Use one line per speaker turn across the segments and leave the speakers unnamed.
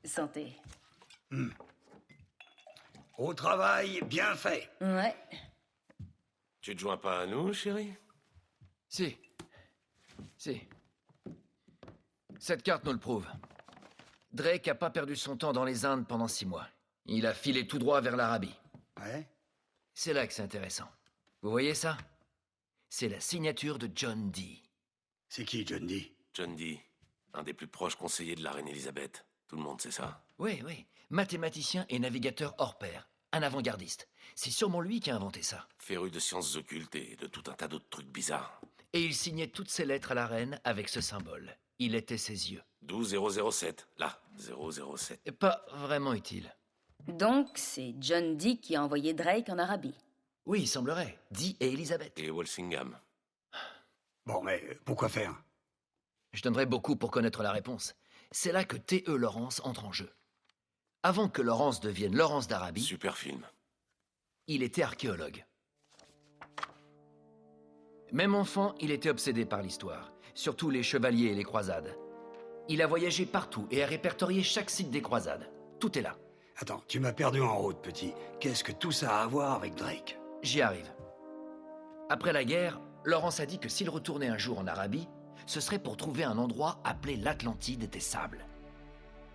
Santé.
Au travail, bien fait.
Ouais.
Tu te joins pas à nous, chérie?
Si. Si. Cette carte nous le prouve. Drake a pas perdu son temps dans les Indes pendant 6 mois. Il a filé tout droit vers l'Arabie.
Ouais.
C'est là que c'est intéressant. Vous voyez ça? C'est la signature de John Dee.
C'est qui, John Dee?
John Dee, un des plus proches conseillers de la reine Elisabeth. Tout le monde sait ça.
Oui, oui. Mathématicien et navigateur hors pair. Un avant-gardiste. C'est sûrement lui qui a inventé ça.
Féru de sciences occultes et de tout un tas d'autres trucs bizarres.
Et il signait toutes ses lettres à la reine avec ce symbole. Il était ses yeux.
12007. Là, 007.
Et pas vraiment utile.
Donc, c'est John Dee qui a envoyé Drake en Arabie.
Oui, il semblerait. Dee et Elisabeth.
Et Walsingham.
Bon, mais pourquoi faire?
Je donnerais beaucoup pour connaître la réponse. C'est là que T.E. Lawrence entre en jeu. Avant que Lawrence devienne Lawrence d'Arabie,
Super film.
il était archéologue. Même enfant, il était obsédé par l'histoire, surtout les chevaliers et les croisades. Il a voyagé partout et a répertorié chaque site des croisades. Tout est là.
Attends, tu m'as perdu en route, petit. Qu'est-ce que tout ça a à voir avec Drake?
J'y arrive. Après la guerre, Lawrence a dit que s'il retournait un jour en Arabie, ce serait pour trouver un endroit appelé l'Atlantide des Sables.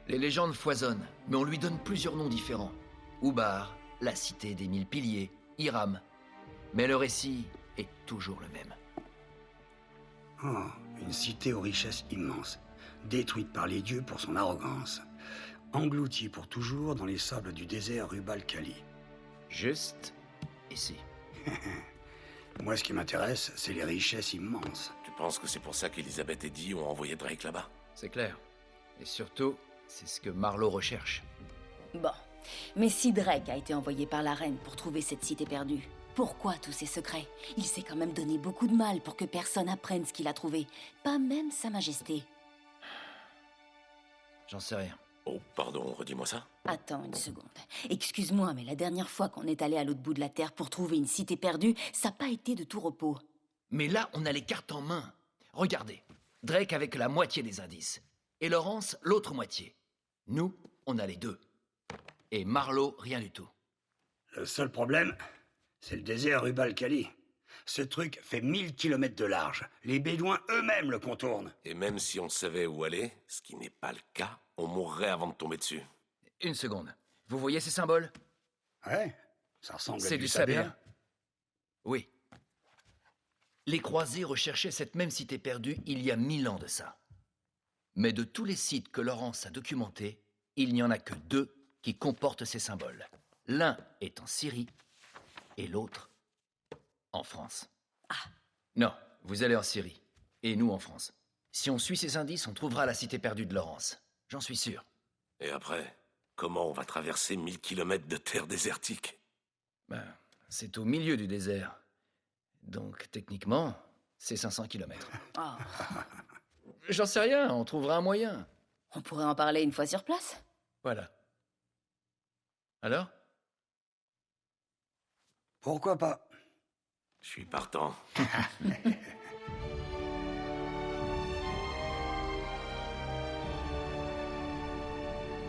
Les légendes foisonnent, mais on lui donne plusieurs noms différents. Oubar, la cité des 1000 piliers, Hiram. Mais le récit est toujours le même.
Oh, une cité aux richesses immenses, détruite par les dieux pour son arrogance, engloutie pour toujours dans les sables du désert Rubal Khali.
Juste ici.
Moi, ce qui m'intéresse, c'est les richesses immenses.
Tu penses que c'est pour ça qu'Elisabeth et Dee ont envoyé Drake là-bas?
C'est clair. Et surtout, c'est ce que Marlowe recherche.
Bon. Mais si Drake a été envoyé par la reine pour trouver cette cité perdue, pourquoi tous ces secrets? Il s'est quand même donné beaucoup de mal pour que personne apprenne ce qu'il a trouvé. Pas même Sa Majesté.
J'en sais rien.
Oh, pardon, redis-moi ça.
Attends une seconde. Excuse-moi, mais la dernière fois qu'on est allé à l'autre bout de la Terre pour trouver une cité perdue, ça n'a pas été de tout repos.
Mais là, on a les cartes en main. Regardez. Drake avec la moitié des indices. Et Lawrence, l'autre moitié. Nous, on a les deux. Et Marlowe, rien du tout.
Le seul problème, c'est le désert Rubal Khali. Ce truc fait 1000 kilomètres de large. Les Bédouins eux-mêmes le contournent.
Et même si on savait où aller, ce qui n'est pas le cas, on mourrait avant de tomber dessus.
Une seconde. Vous voyez ces symboles?
Ouais, ça ressemble à
C'est
du
du
sabien.
sabien? Oui. Les croisés recherchaient cette même cité perdue il y a 1000 ans de ça. Mais de tous les sites que Lawrence a documentés, il n'y en a que 2 qui comportent ces symboles. L'un est en Syrie et l'autre en France.
Ah.
Non, vous allez en Syrie et nous en France. Si on suit ces indices, on trouvera la cité perdue de Lawrence. J'en suis sûr.
Et après, comment on va traverser 1000 kilomètres de terre désertique?
Ben, c'est au milieu du désert. Donc, techniquement, c'est 500 kilomètres.
Ah.
J'en sais rien, on trouvera un moyen.
On pourrait en parler une fois sur place.
Voilà. Alors?
Pourquoi pas?
Je suis partant.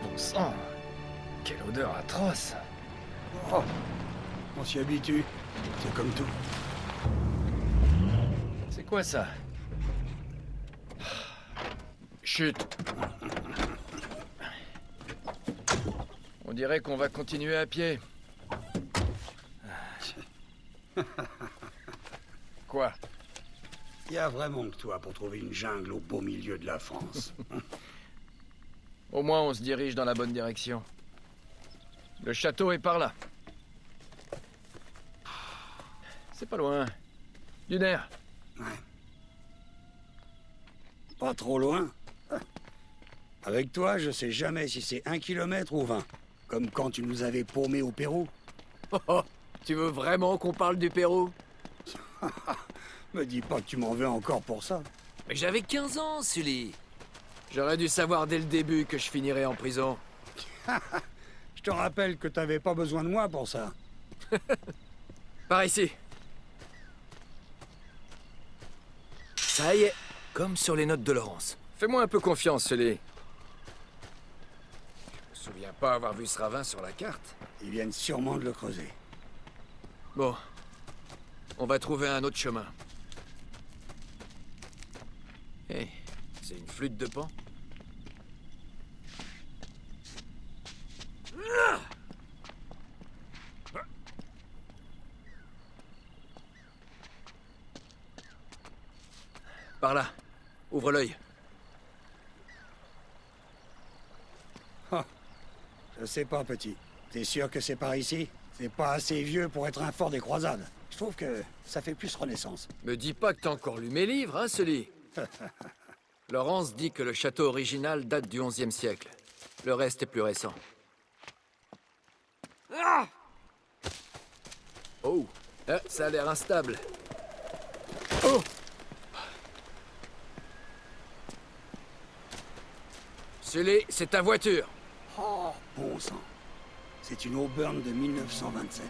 Bon sang! Quelle odeur atroce!
Oh, on s'y habitue. C'est comme tout.
C'est quoi ça? Chut! On dirait qu'on va continuer à pied. Quoi?
Il y a vraiment que toi pour trouver une jungle au beau milieu de la France.
Au moins, on se dirige dans la bonne direction. Le château est par là. C'est pas loin. Du nerf.
Ouais. Pas trop loin. Avec toi, je sais jamais si c'est 1 kilomètre ou 20. Comme quand tu nous avais paumés au Pérou.
Oh, tu veux vraiment qu'on parle du Pérou?
Me dis pas que tu m'en veux encore pour ça.
Mais j'avais 15 ans, Sully. J'aurais dû savoir dès le début que je finirais en prison.
Je te rappelle que t'avais pas besoin de moi pour ça.
Par ici. Ça y est, comme sur les notes de Lawrence. Fais-moi un peu confiance, Sully.
souviens pas avoir vu ce ravin sur la carte.
Ils viennent sûrement de le creuser.
Bon. On va trouver un autre chemin. Hé, c'est une flûte de Pan? Par là. Ouvre l'œil.
Ah, je sais pas, petit. T'es sûr que c'est par ici? C'est pas assez vieux pour être un fort des croisades. Je trouve que ça fait plus Renaissance.
Me dis pas que t'as encore lu mes livres, hein, Sully? Laurence dit que le château original date du XIe siècle. Le reste est plus récent. Oh, ça a l'air instable. Oh! Sully, c'est ta voiture.
Oh, bon sang. C'est une Auburn de 1927.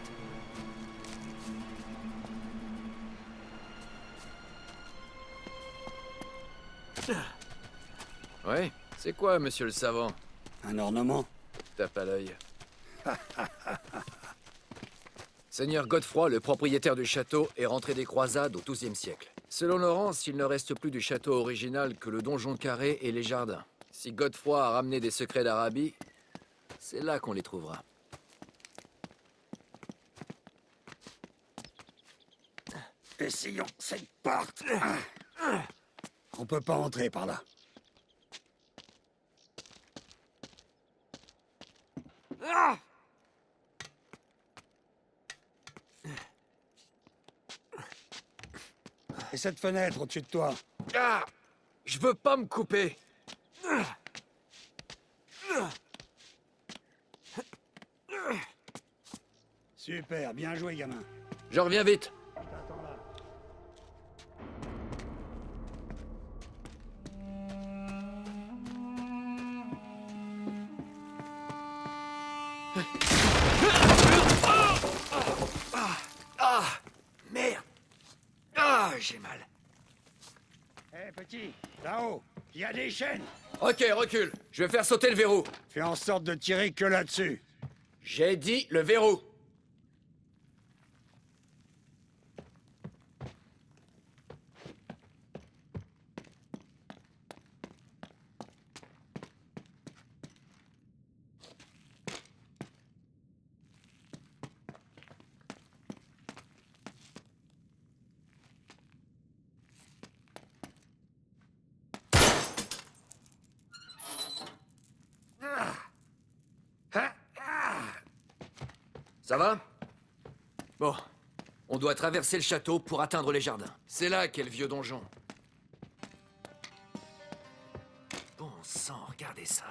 Ouais, c'est quoi, monsieur le savant?
Un ornement?
Tape à l'œil. Seigneur Godefroy, le propriétaire du château, est rentré des croisades au XIIe siècle. Selon Laurence, il ne reste plus du château original que le donjon carré et les jardins. Si Godefroy a ramené des secrets d'Arabie, c'est là qu'on les trouvera.
Essayons cette porte. On peut pas entrer par là. Et cette fenêtre au-dessus de toi?
Ah! Je veux pas me couper!
Super, bien joué, gamin.
Je reviens vite.
Je t'attends là.
Ah! Merde! Ah, j'ai mal.
Hé, petit, là-haut, il y a des chaînes.
Ok, recule. Je vais faire sauter le verrou.
Fais en sorte de tirer que là-dessus.
J'ai dit le verrou. Ça va? Bon. On doit traverser le château pour atteindre les jardins. C'est là qu'est le vieux donjon. Bon sang, regardez ça.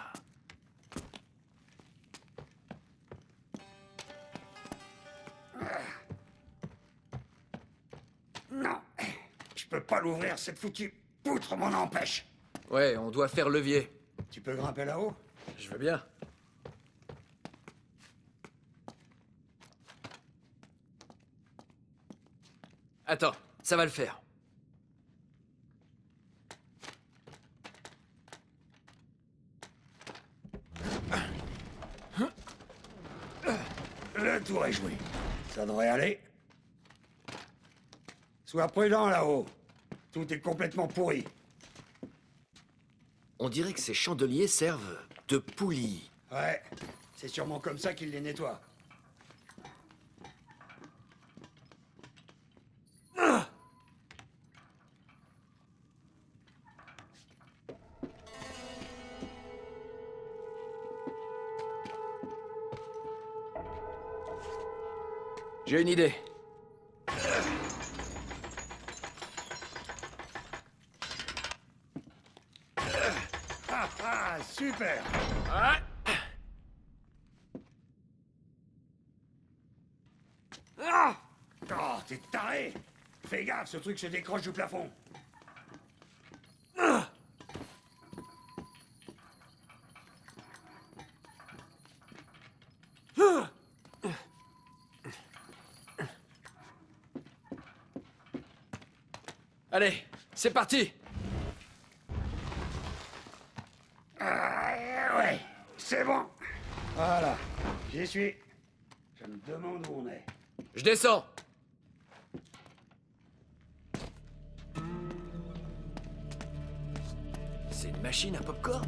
Non, je peux pas l'ouvrir, cette foutue poutre m'en empêche.
Ouais, on doit faire levier.
Tu peux grimper là-haut?
Je veux bien. Attends, ça va le faire.
Le tour est joué. Ça devrait aller. Sois prudent là-haut. Tout est complètement pourri.
On dirait que ces chandeliers servent de poulies.
Ouais, c'est sûrement comme ça qu'ils les nettoient.
J'ai une idée.
Ah, super.
Ah!
Oh, t'es taré. Fais gaffe, ce truc se décroche du plafond.
Allez, c'est parti!
Ouais, c'est bon. Voilà, j'y suis. Je me demande où on est.
Je descends. C'est une machine à popcorn?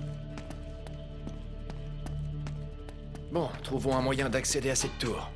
Bon, trouvons un moyen d'accéder à cette tour.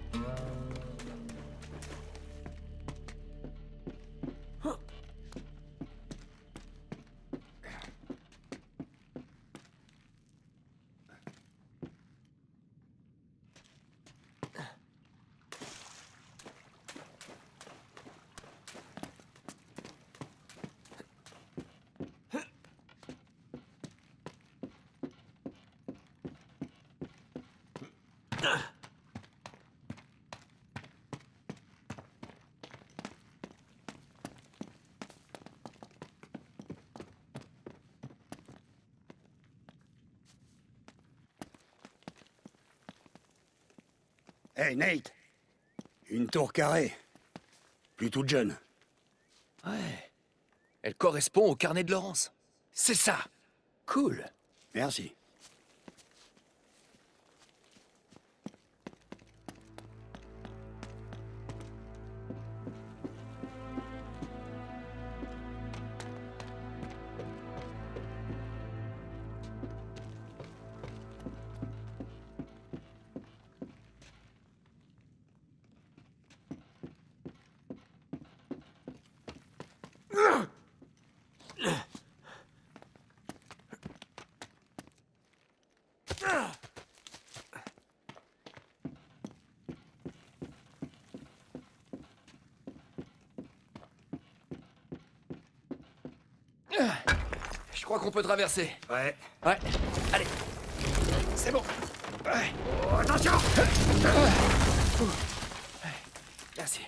Hey, Nate. Une tour carrée. Plus toute jeune.
Ouais. Elle correspond au carnet de Laurence. C'est ça. Cool.
Merci.
Je crois qu'on peut traverser.
Ouais.
Ouais. Allez. C'est bon. Ouais.
Oh, attention!
Merci.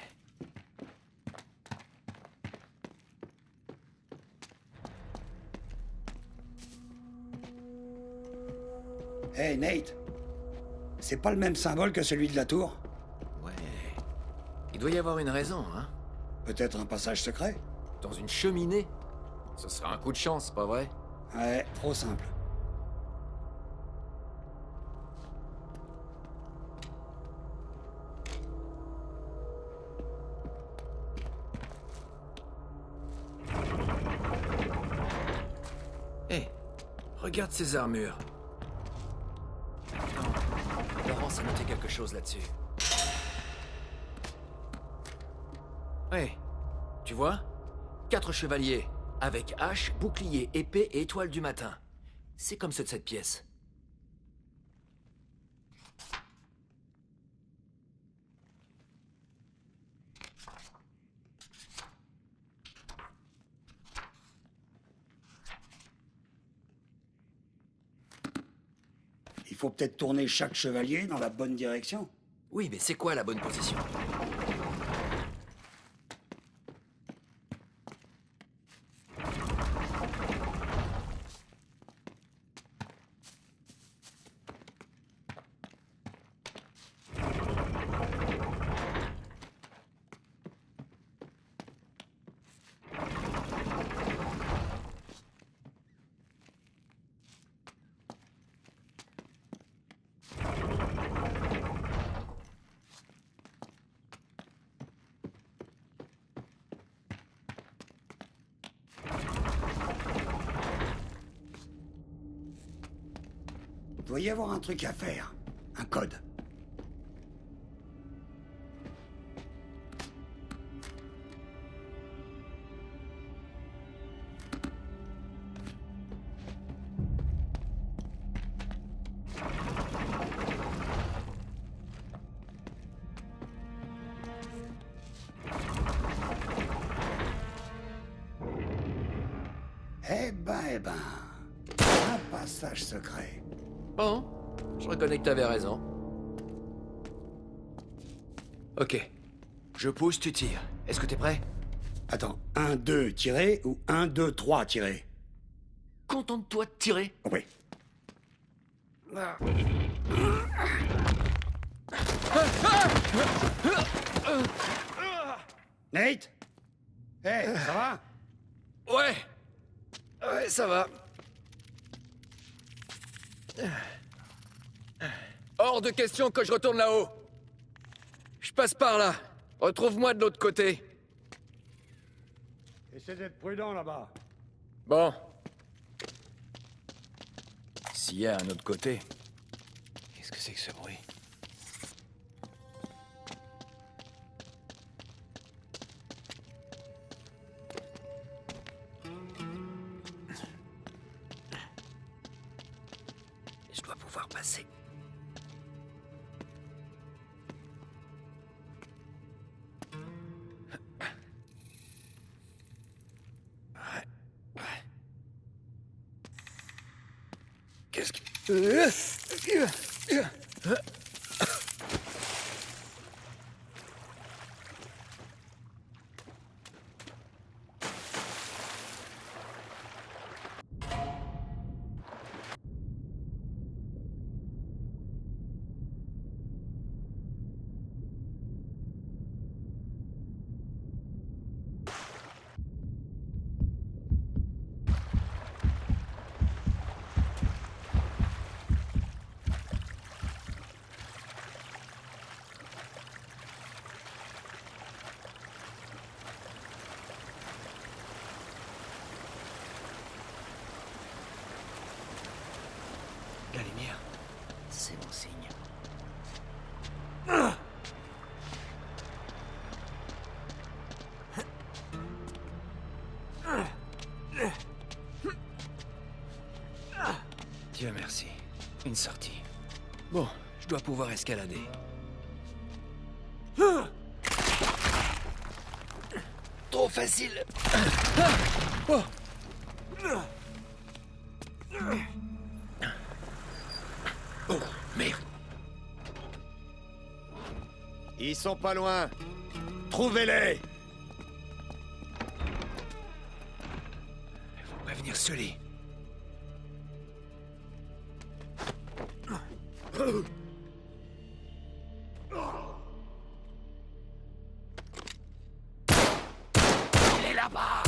Hey, Nate. C'est pas le même symbole que celui de la tour?
Ouais. Il doit y avoir une raison, hein?
Peut-être un passage secret?
Dans une cheminée? Ce serait un coup de chance, pas vrai?
Ouais, trop simple.
Hé, regarde ces armures. Attends, Laurence a noté quelque chose là-dessus. Ouais, tu vois? 4 chevaliers, avec hache, bouclier, épée et étoile du matin. C'est comme ceux de cette pièce.
Il faut peut-être tourner chaque chevalier dans la bonne direction.
Oui, mais c'est quoi la bonne position?
Il doit y avoir un truc à faire. Un code. Eh ben... Un passage secret.
Bon, je reconnais que t'avais raison. Ok. Je pousse, tu tires. Est-ce que t'es prêt?
Attends, 1, 2, tirer ou 1, 2, 3, tirer?
Contente-toi de tirer.
Oui. Nate? Hey, ça va?
Ouais. Ouais, ça va. Hors de question que je retourne là-haut. Je passe par là. Retrouve-moi de l'autre côté.
Essaie d'être prudent là-bas.
Bon. S'il y a un autre côté... Qu'est-ce que c'est que ce bruit? Je dois pouvoir passer. Qu'est-ce que... La lumière, c'est bon signe. Dieu merci. Une sortie. Bon, je dois pouvoir escalader. Trop facile. Oh. Oh, merde.
Ils sont pas loin. Trouvez-les.
Il faut prévenir Sully. Il est là-bas.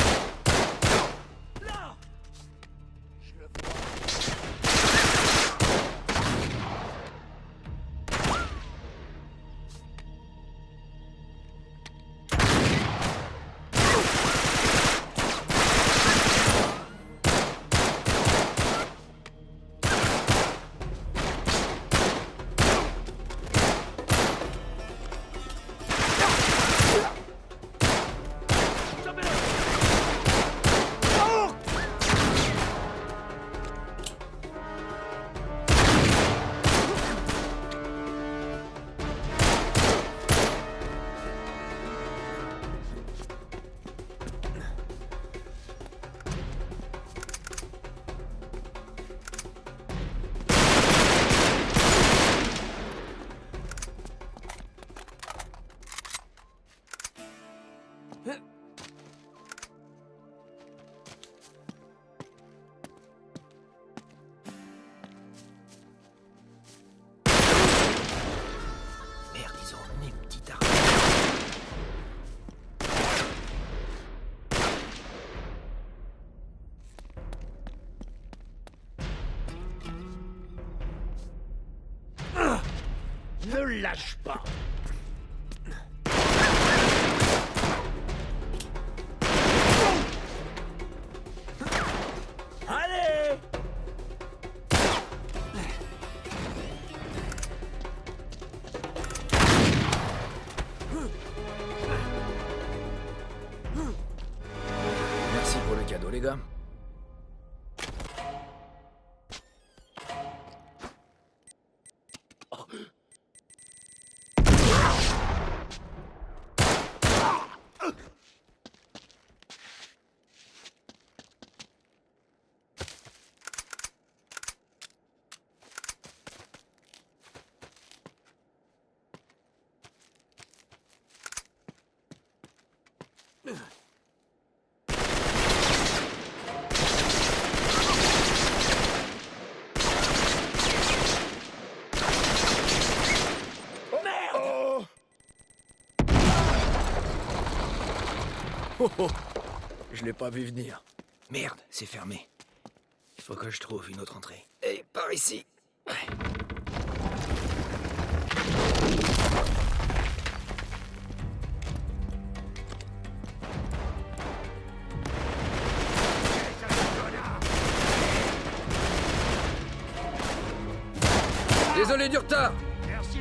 Merde, ils ont emmené une petite arme.
Ne lâche pas. Allez!
Merci pour le cadeau, les gars. Oh oh. Je l'ai pas vu venir. Merde, c'est fermé. Il faut que je trouve une autre entrée. Et par ici. Ouais. Désolé du retard.
Merci,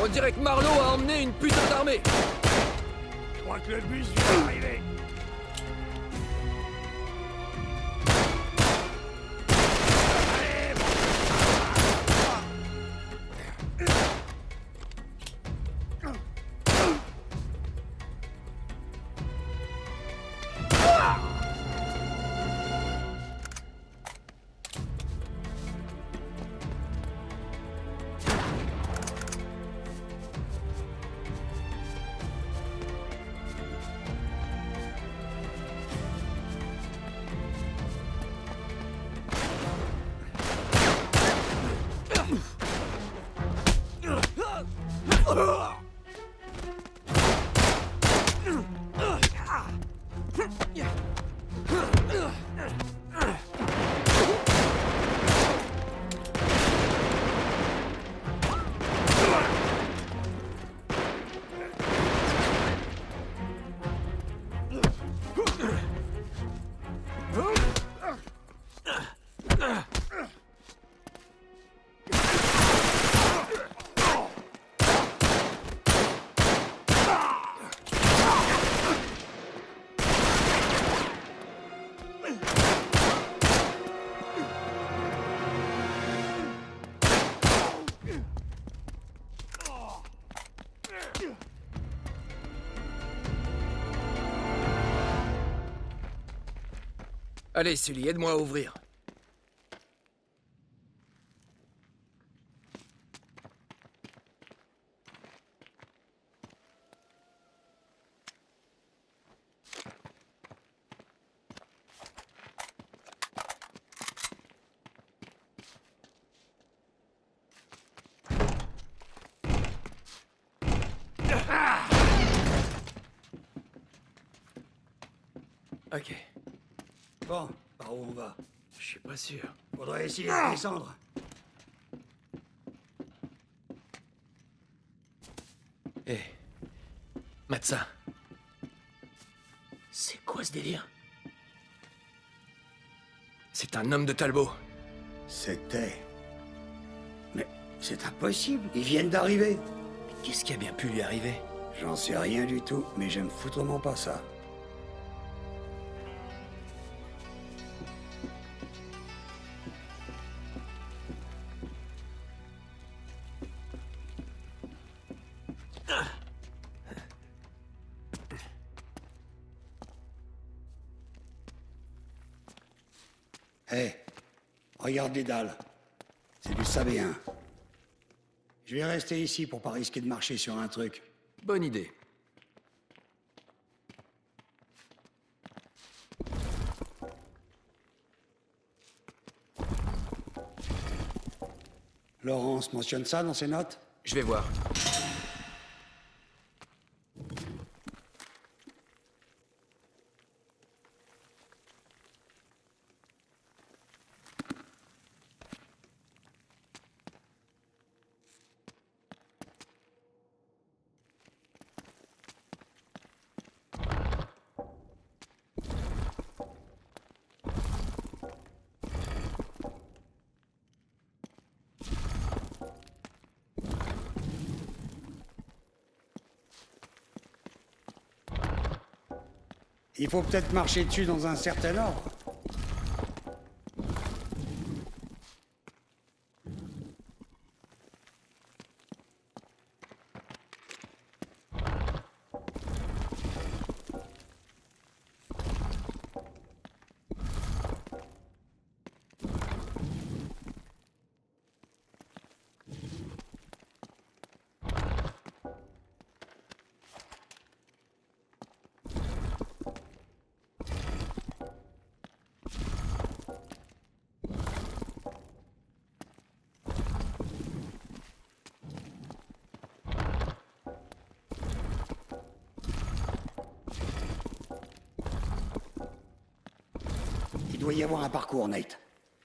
On dirait que Marlowe a emmené une putain d'armée.
je crois que le bus vient d'arriver.
Allez, Sully, aide-moi à ouvrir. Ok,
Bon, par où on va?
je suis pas sûr.
Faudrait essayer de descendre.
Hé, Matza. C'est quoi ce délire? C'est un homme de Talbot.
C'était... Mais c'est impossible, ils viennent d'arriver.
Mais qu'est-ce qui a bien pu lui arriver?
J'en sais rien du tout, mais j'aime foutrement pas ça. Hé, regarde les dalles. C'est du sabéen. Je vais rester ici pour pas risquer de marcher sur un truc.
Bonne idée.
Laurence mentionne ça dans ses notes?
Je vais voir.
Il faut peut-être marcher dessus dans un certain ordre. doit y avoir un parcours, Nate.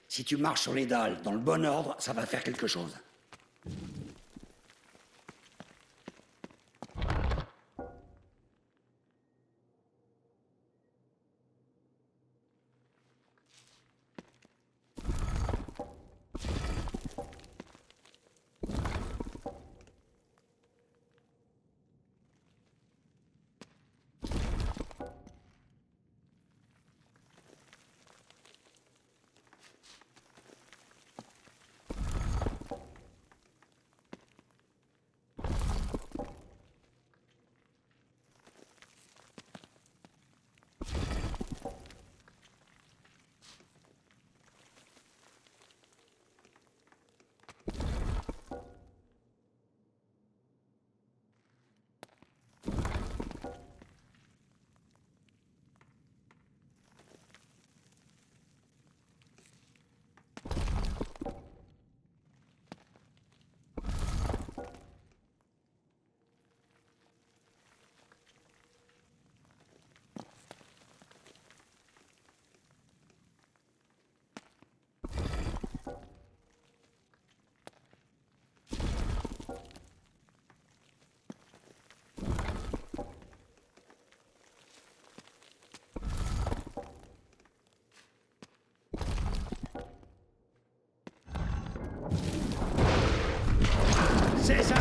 Si tu marches sur les dalles dans le bon ordre, ça va faire quelque chose. C'est ça!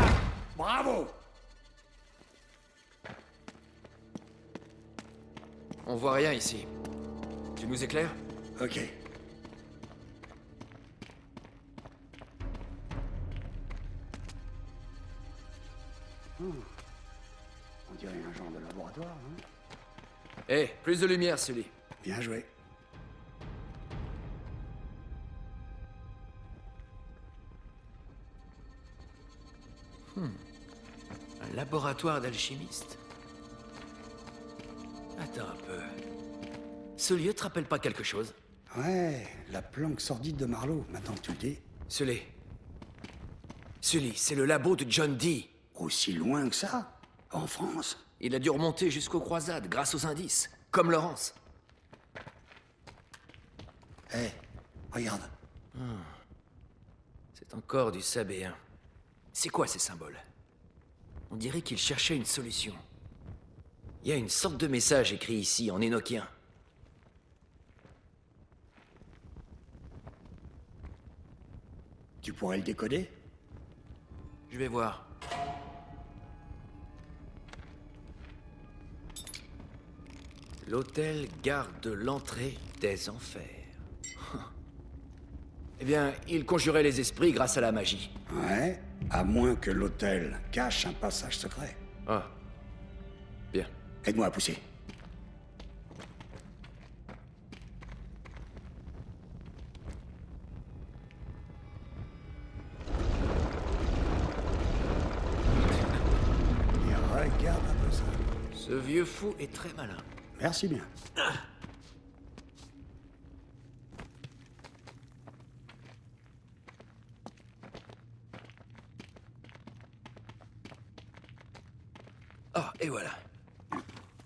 Bravo!
On voit rien ici. Tu nous éclaires?
Ok. On dirait un genre de laboratoire, hein?
Hé, plus de lumière, Sully.
Bien joué.
Un laboratoire d'alchimiste. Attends un peu. Ce lieu te rappelle pas quelque chose?
Ouais, la planque sordide de Marlowe, maintenant que tu le dis.
Sully. Sully, c'est le labo de John Dee.
Aussi loin que ça? En France?
Il a dû remonter jusqu'aux croisades grâce aux indices, comme Laurence.
Hé, regarde.
C'est encore du sabéen. C'est quoi ces symboles? On dirait qu'il cherchait une solution. Il y a une sorte de message écrit ici en énoquien.
Tu pourrais le décoder?
Je vais voir. L'hôtel garde l'entrée des enfers. Eh bien, il conjurait les esprits grâce à la magie.
Ouais, à moins que l'hôtel cache un passage secret.
Ah. Bien.
Aide-moi à pousser. Et regarde un peu ça.
Ce vieux fou est très malin.
Merci bien.
Ah, et voilà.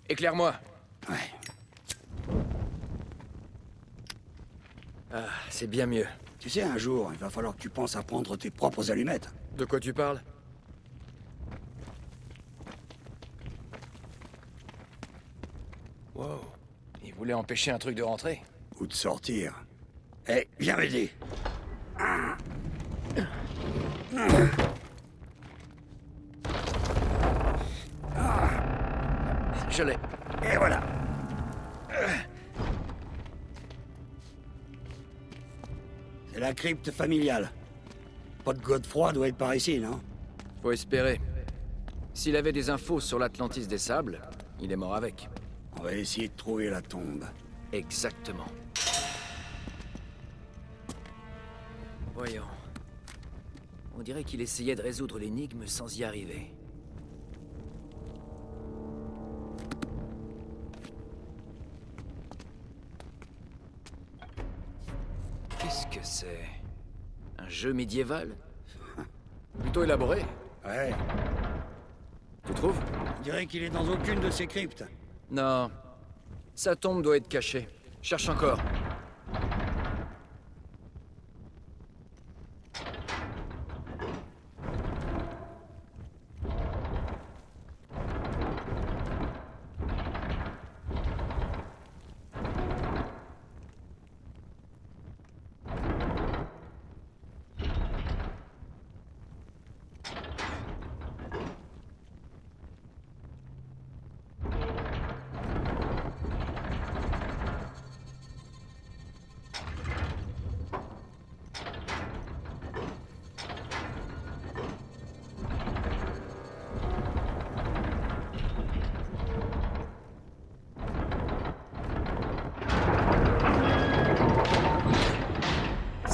Éclaire-moi.
Ouais.
Ah, c'est bien mieux.
Tu sais, un jour, il va falloir que tu penses à prendre tes propres allumettes.
De quoi tu parles? Wow. Il voulait empêcher un truc de rentrer.
Ou de sortir. Hé, viens m'aider.
Je l'ai.
Et voilà. C'est la crypte familiale. Pas de Godefroy doit être par ici, non?
Faut espérer. S'il avait des infos sur l'Atlantis des Sables, il est mort avec.
On va essayer de trouver la tombe.
Exactement. Voyons. On dirait qu'il essayait de résoudre l'énigme sans y arriver. Qu'est-ce que c'est? Un jeu médiéval? Plutôt élaboré.
Ouais,
Tu trouves?
on dirait qu'il est dans aucune de ces cryptes.
Non. Sa tombe doit être cachée. Cherche encore.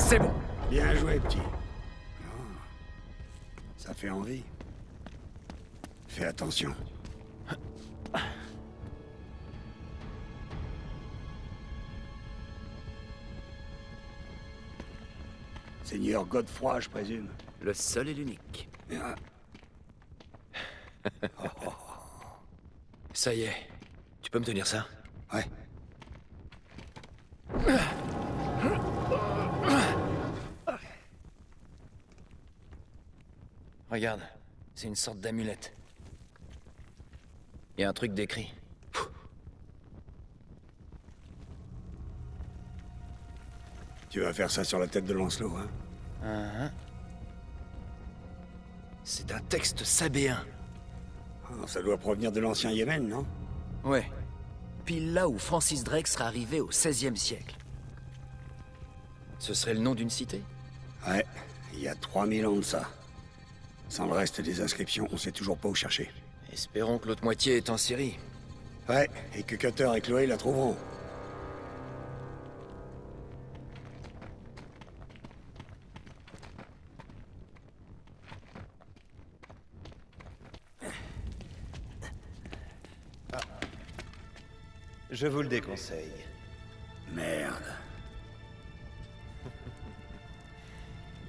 C'est bon.
Bien joué, petit. Ah, ça fait envie. Fais attention. Seigneur Godefroy, je présume.
Le seul et l'unique.
Ah,
Ça y est. Tu peux me tenir ça?
ouais.
Regarde, c'est une sorte d'amulette. Il y a un truc décrit.
Tu vas faire ça sur la tête de Lancelot, hein?
C'est un texte sabéen.
Ah, ça doit provenir de l'ancien Yémen, non?
Ouais. Pile là où Francis Drake serait arrivé au XVIe siècle. Ce serait le nom d'une cité?
Ouais, il y a 3000 ans de ça. Sans le reste des inscriptions, on sait toujours pas où chercher.
Espérons que l'autre moitié est en Syrie.
Ouais, et que Cutter et Chloé la trouveront.
Je vous le déconseille.
Merde.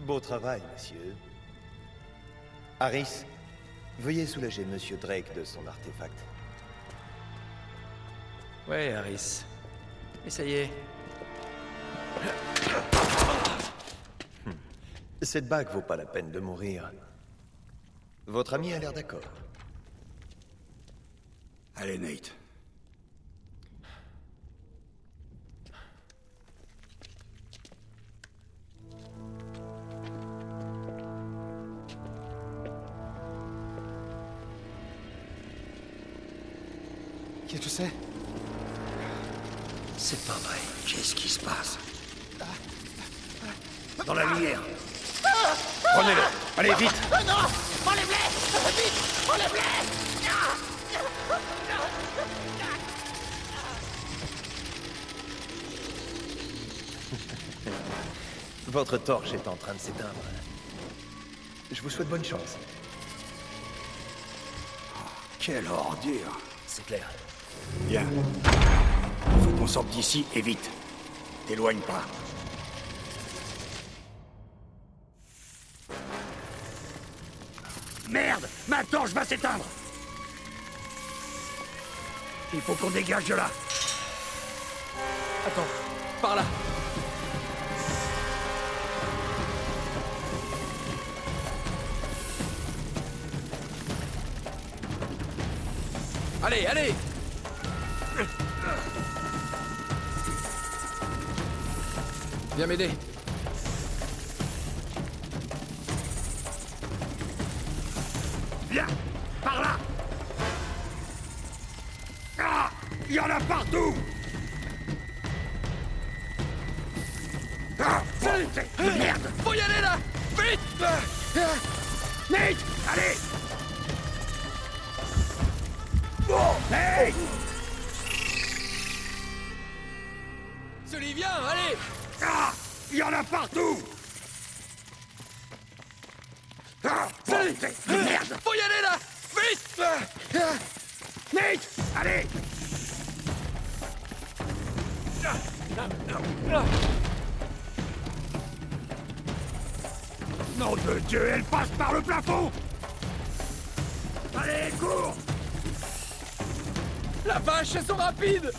Beau travail, monsieur. Harris, veuillez soulager Monsieur Drake de son artefact.
Ouais, Harris. Et ça y est.
Cette bague vaut pas la peine de mourir. Votre ami a l'air d'accord.
Allez, Nate.
Qu'est-ce que c'est?
C'est pas vrai.
Qu'est-ce qui se passe? Dans la lumière. Prenez-le. Allez, vite.
Votre torche est en train de s'éteindre. Je vous souhaite bonne chance.
Quelle ordure.
C'est clair.
Bien. Il faut qu'on sorte d'ici et vite. T'éloigne pas. Merde! Ma torche va s'éteindre! Il faut qu'on dégage de là.
Attends, par là. Allez, allez! Viens m'aider.
Viens! Par là! Ah! Il y en a partout! Ah! C'est de merde!
Faut y aller là! Vite!
Nate! Allez! Oh! Nate!
Sully, viens, allez!
Ah! Il y en a partout! Ah!
Sully!
C'est de merde!
Faut y aller là! Vite!
Nate! Allez! Nom de Dieu, elle passe par le plafond! Allez, cours!
La vache, elles sont rapides!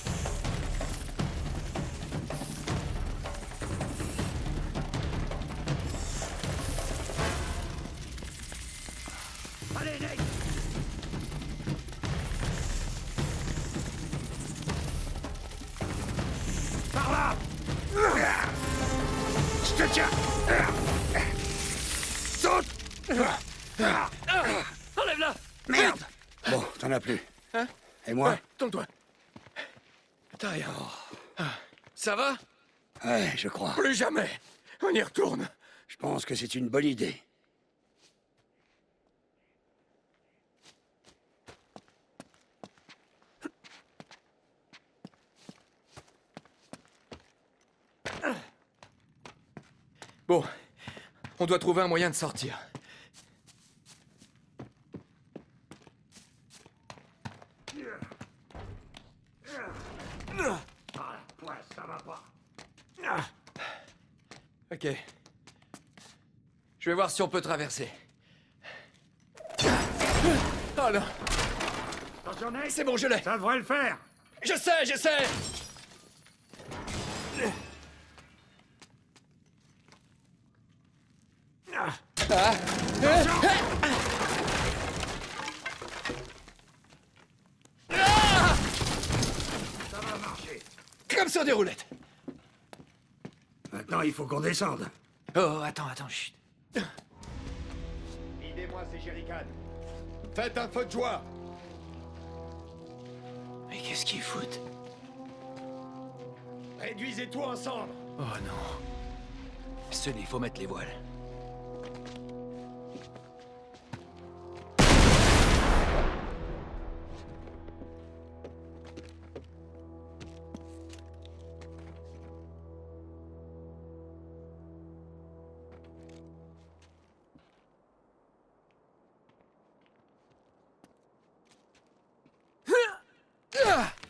Allez, Nate! Par là! Je te tiens! Saute!
Enlève-la!
Merde! Bon, t'en as plus.
Hein?
Et moi?
Tourne-toi. T'as rien. Ça va?
Ouais, je crois.
Plus jamais. On y retourne.
Je pense que c'est une bonne idée.
Bon, on doit trouver un moyen de sortir.
Ouais, ça va pas.
Ok. Je vais voir si on peut traverser. Oh non,
Attention, Nate.
c'est bon, je l'ai.
Ça devrait le faire.
Je sais, je sais.
Ça va marcher.
Comme sur des roulettes.
Maintenant, il faut qu'on descende.
Oh, attends, chut.
Aidez-moi, c'est Jerrycan. Faites un feu de joie.
Mais qu'est-ce qu'ils foutent?
Réduisez tout en cendres.
Oh non. Sully, faut mettre les voiles.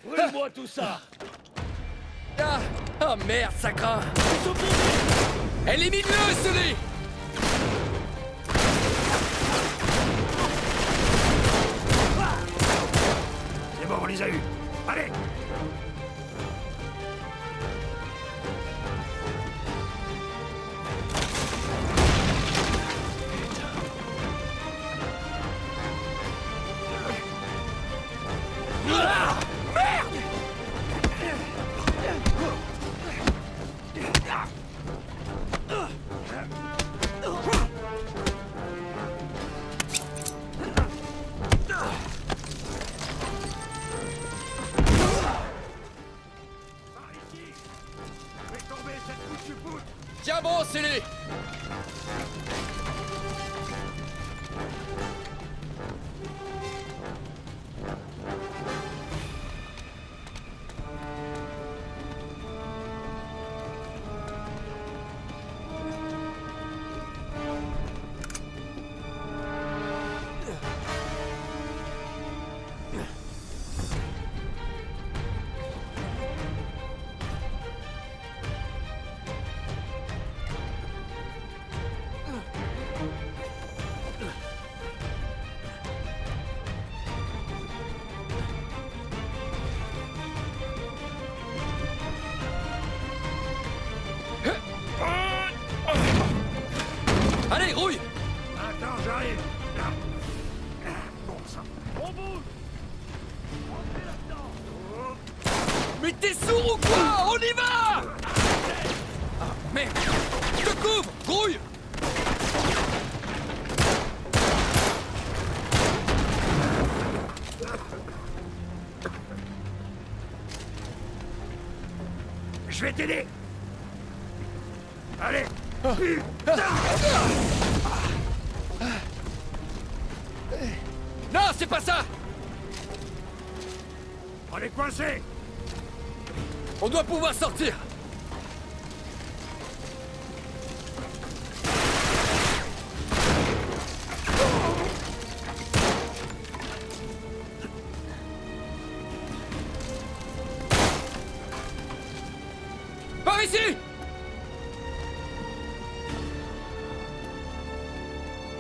Brûle-moi tout ça.
Ah! Oh merde, ça craint! Élimine-le, Sully!
C'est bon, on les a eus. Allez. Fais tomber cette foutue poutre.
Tiens bon, Sully! Allez, rouille!
Attends, j'arrive. Bon sang. On bouge. Rentrez là-dedans.
Mais t'es sourd ou quoi? On y va! Ah, merde! Je te couvre! Grouille!
Je vais t'aider. Allez.
Non, c'est pas ça!
On est coincés.
On doit pouvoir sortir! Par ici!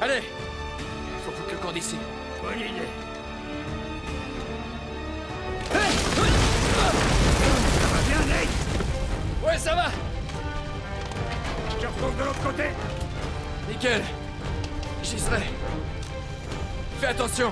Allez! Faut foutre le camp d'ici.
Bonne idée. Ça va bien, Nate?
Ouais, ça va!
Je te retrouve de l'autre côté.
Nickel! J'y serai. Fais attention!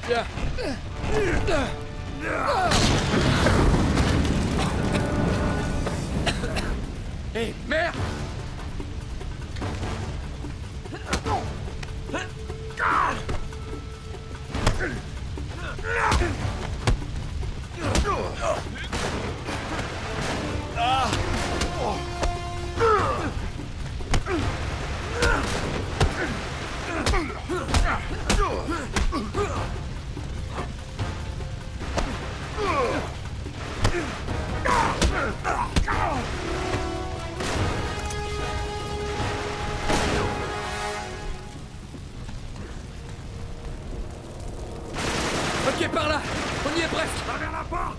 Tiens. Hé, merde! Ok, par là! On y est presque!
Va vers la porte.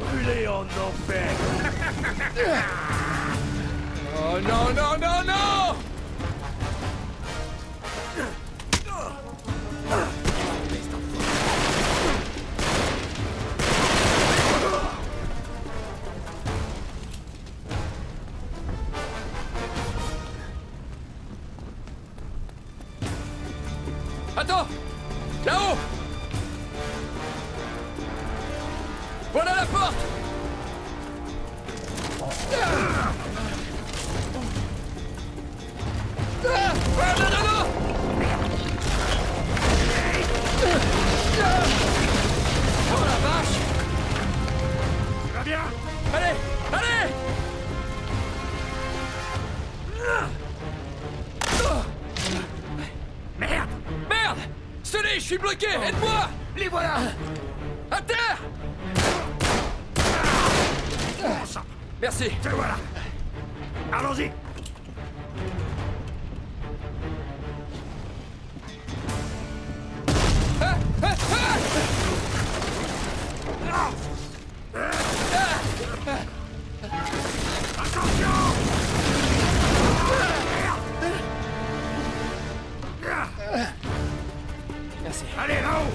Brûlé en enfer.
Oh non, non, non, non! Attends! Là-haut! Voilà la porte! Ah, non, non, non! Oh la vache!
Va bien.
Allez! Allez!
Merde.
Merde! Sully, je suis bloqué! Aide-moi!
Les voilà.
À terre!
Bon sang.
Merci.
Te voilà. Allons-y.
Ah, ah, ah! Merci.
Allez, là-haut.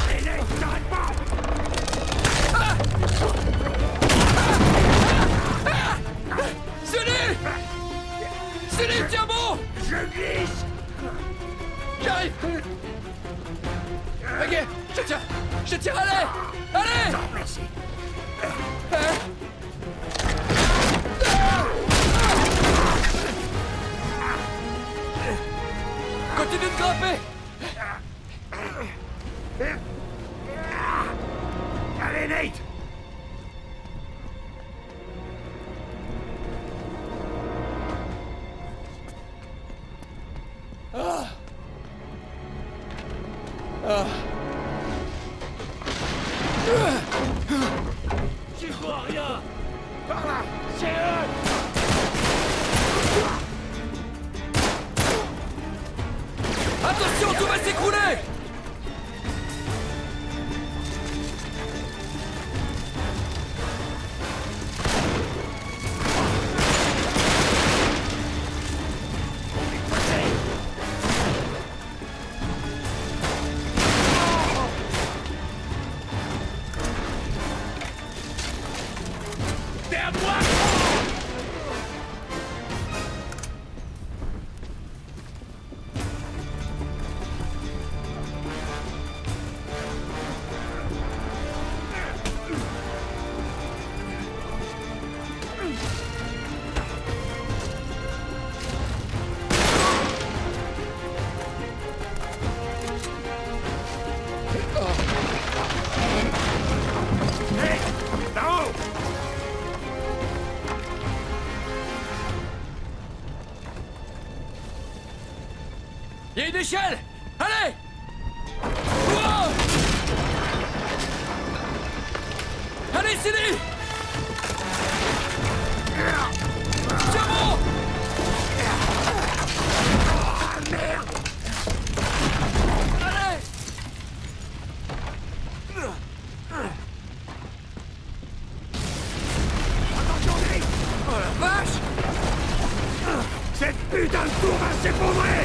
Allez, Nate, t'arrêtes pas.
Sully! Sully, tiens bon!
Je glisse.
J'arrive! Ok, je tiens, allez! Allez!
Non, merci.
Continue de grimper!
Allez, Nate. J'y vois rien. Par là. C'est eux.
Attention, tout va s'écrouler!
Derrière moi. Hey, là-haut.
Il y a une échelle! Allez! Wow! Allez, Sully! Tiens bon! Allez!
Attention, Nate.
Oh la vache!
Cette putain de tour va s'effondrer.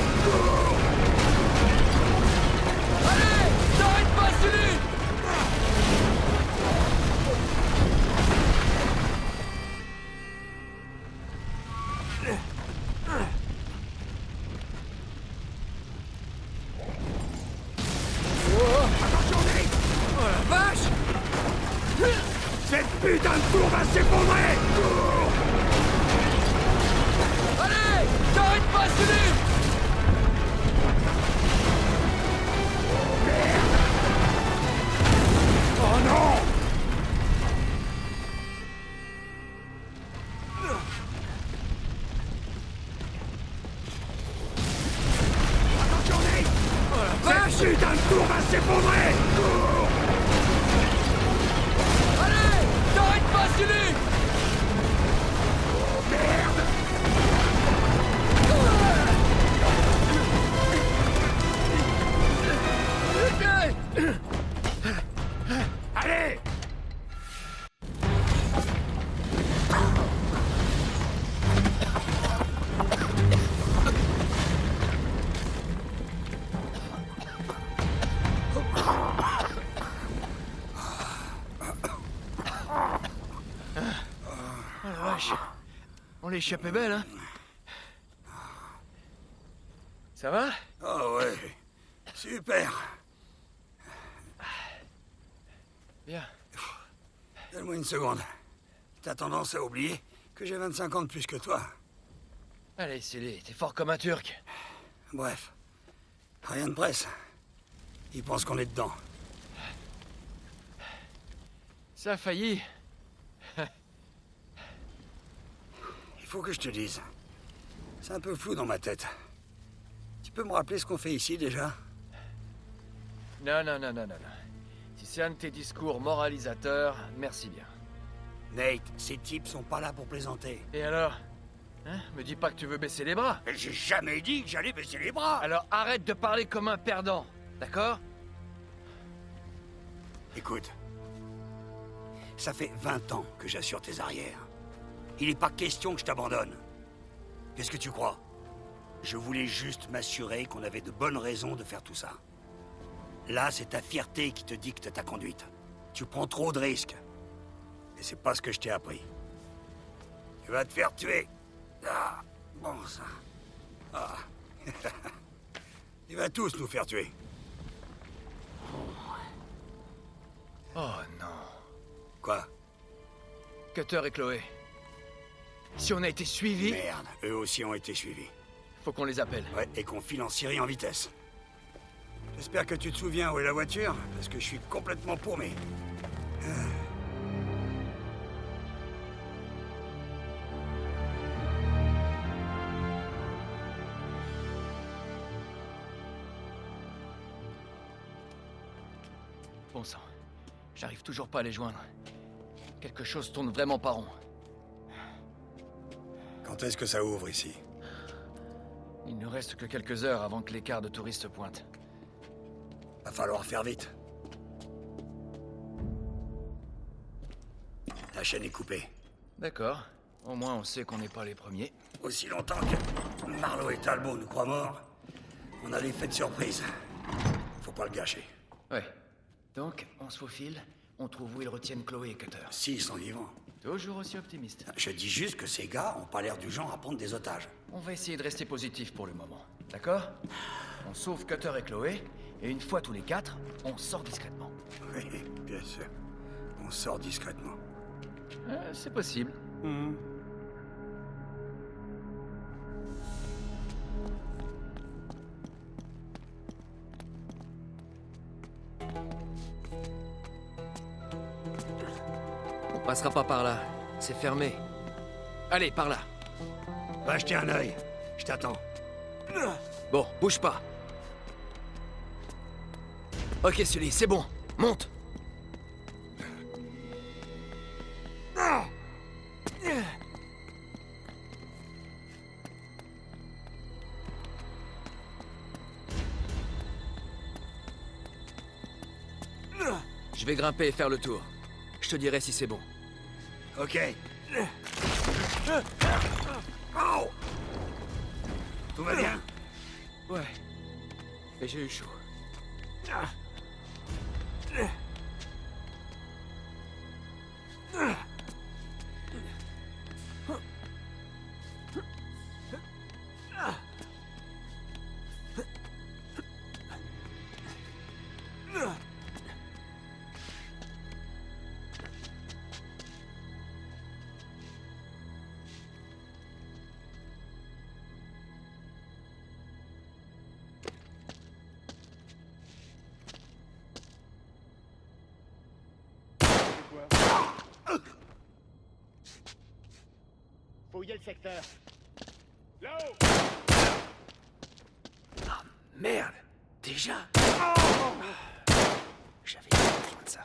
s'effondrer!
Allez! T'arrêtes pas, Sully!
Oh non! Attention, Nate! Cette putain de tour va s'effondrer!
Allez! T'arrêtes pas, Sully!
Merde! Allez!
Oh la vache. On l'a échappé belle, hein? Ça va?
Oh ouais, super!
Bien.
Donne-moi une seconde. T'as tendance à oublier que j'ai 25 ans de plus que toi.
Allez, Sully, t'es fort comme un Turc.
Bref, rien de presse. Ils pensent qu'on est dedans.
Ça a failli.
Il faut que je te dise. C'est un peu flou dans ma tête. Tu peux me rappeler ce qu'on fait ici déjà?
Non. Si c'est un de tes discours moralisateurs, merci bien.
Nate, ces types sont pas là pour plaisanter.
Et alors? Hein? Me dis pas que tu veux baisser les bras.
Mais j'ai jamais dit que j'allais baisser les bras.
Alors arrête de parler comme un perdant, d'accord?
Écoute, ça fait 20 ans que j'assure tes arrières. Il n'est pas question que je t'abandonne. Qu'est-ce que tu crois? Je voulais juste m'assurer qu'on avait de bonnes raisons de faire tout ça. Là, c'est ta fierté qui te dicte ta conduite. Tu prends trop de risques. Et c'est pas ce que je t'ai appris. Tu vas te faire tuer. Ah, bon ça. Ah. Il va tous nous faire tuer.
Oh non.
Quoi?
Cutter et Chloé. Si on a été suivis,
Merde, eux aussi ont été suivis.
faut qu'on les appelle.
Ouais, et qu'on file en Syrie en vitesse. J'espère que tu te souviens où est la voiture, parce que je suis complètement paumé.
Bon sang. J'arrive toujours pas à les joindre. Quelque chose tourne vraiment pas rond.
Quand est-ce que ça ouvre ici?
Il ne reste que quelques heures avant que l'écart de touristes pointe.
Va falloir faire vite. La chaîne est coupée.
D'accord. Au moins on sait qu'on n'est pas les premiers.
Aussi longtemps que Marlowe et Talbot nous croient morts, on a l'effet de surprise. Faut pas le gâcher.
Ouais. Donc, on se faufile, on trouve où ils retiennent Chloé et Cutter.
S'ils sont vivants.
Toujours aussi optimiste.
Je dis juste que ces gars ont pas l'air du genre à prendre des otages.
On va essayer de rester positif pour le moment. D'accord? On sauve Cutter et Chloé, et une fois tous les 4, on sort discrètement.
Oui, bien sûr. On sort discrètement.
C'est possible.
On passera pas par là. C'est fermé. Allez, par là.
Va jeter un œil. Je t'attends.
Bon, bouge pas. Ok, Sully, c'est bon. Monte. Je vais grimper et faire le tour. Je te dirai si c'est bon.
Ok. Oh! Tout va bien?
Ouais. Mais j'ai eu chaud.
Fouillez le secteur. Là-haut!
Merde! Déjà? J'avais pas besoin de ça.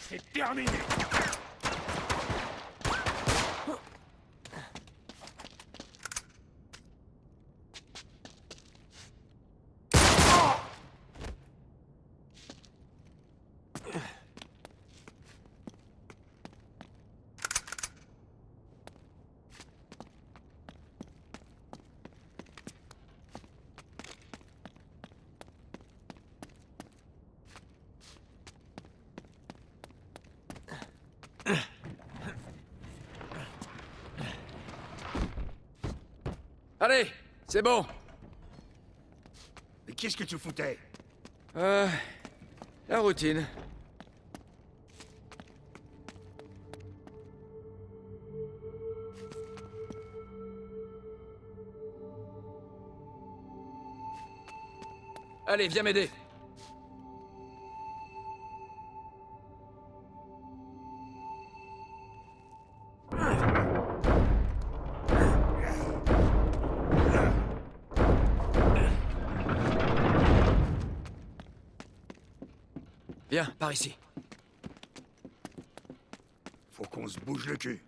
C'est terminé!
Allez, c'est bon.
Mais qu'est-ce que tu foutais?
La routine. Allez, viens m'aider. Viens, par ici.
Faut qu'on se bouge le cul.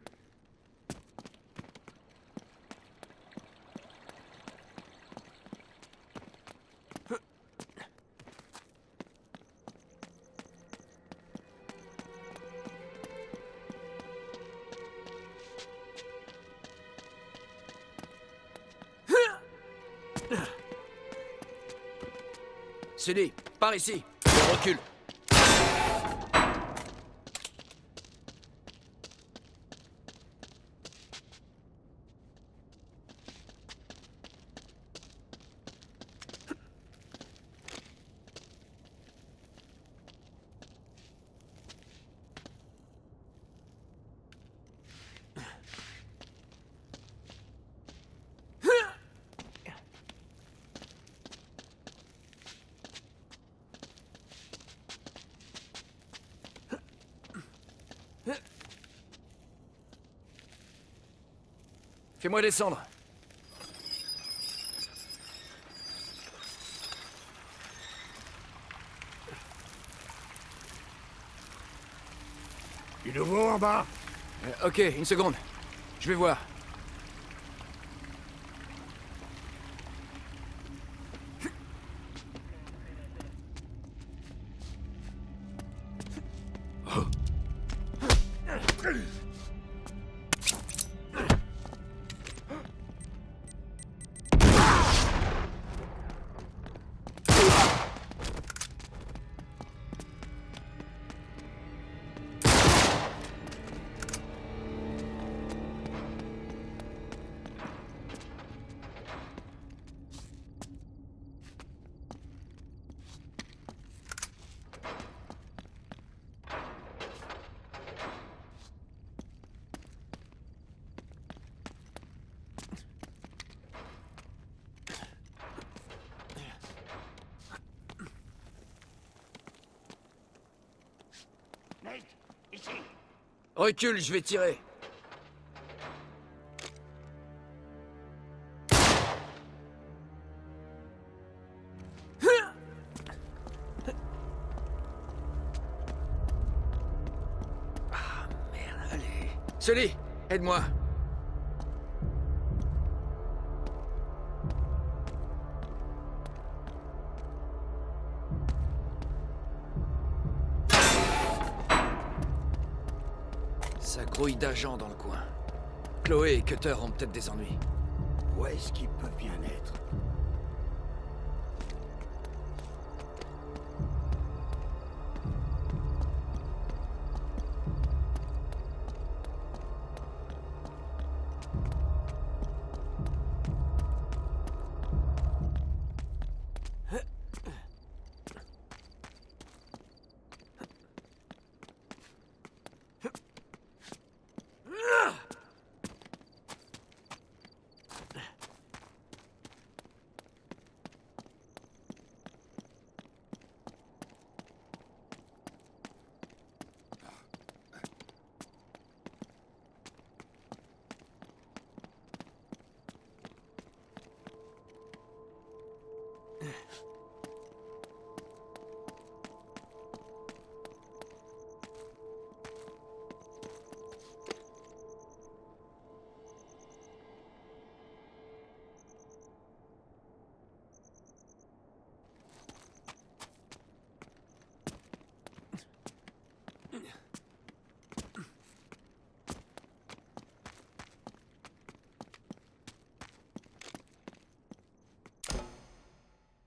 Sully, par ici. Je recule. Fais-moi descendre.
Du nouveau en bas?
Ok, une seconde. Je vais voir.
Nate, ici.
Recule, je vais tirer. Ah, merde, allez. Sully, aide-moi. Ça grouille d'agents dans le coin. Chloé et Cutter ont peut-être des ennuis.
Où est-ce qu'ils peuvent bien être?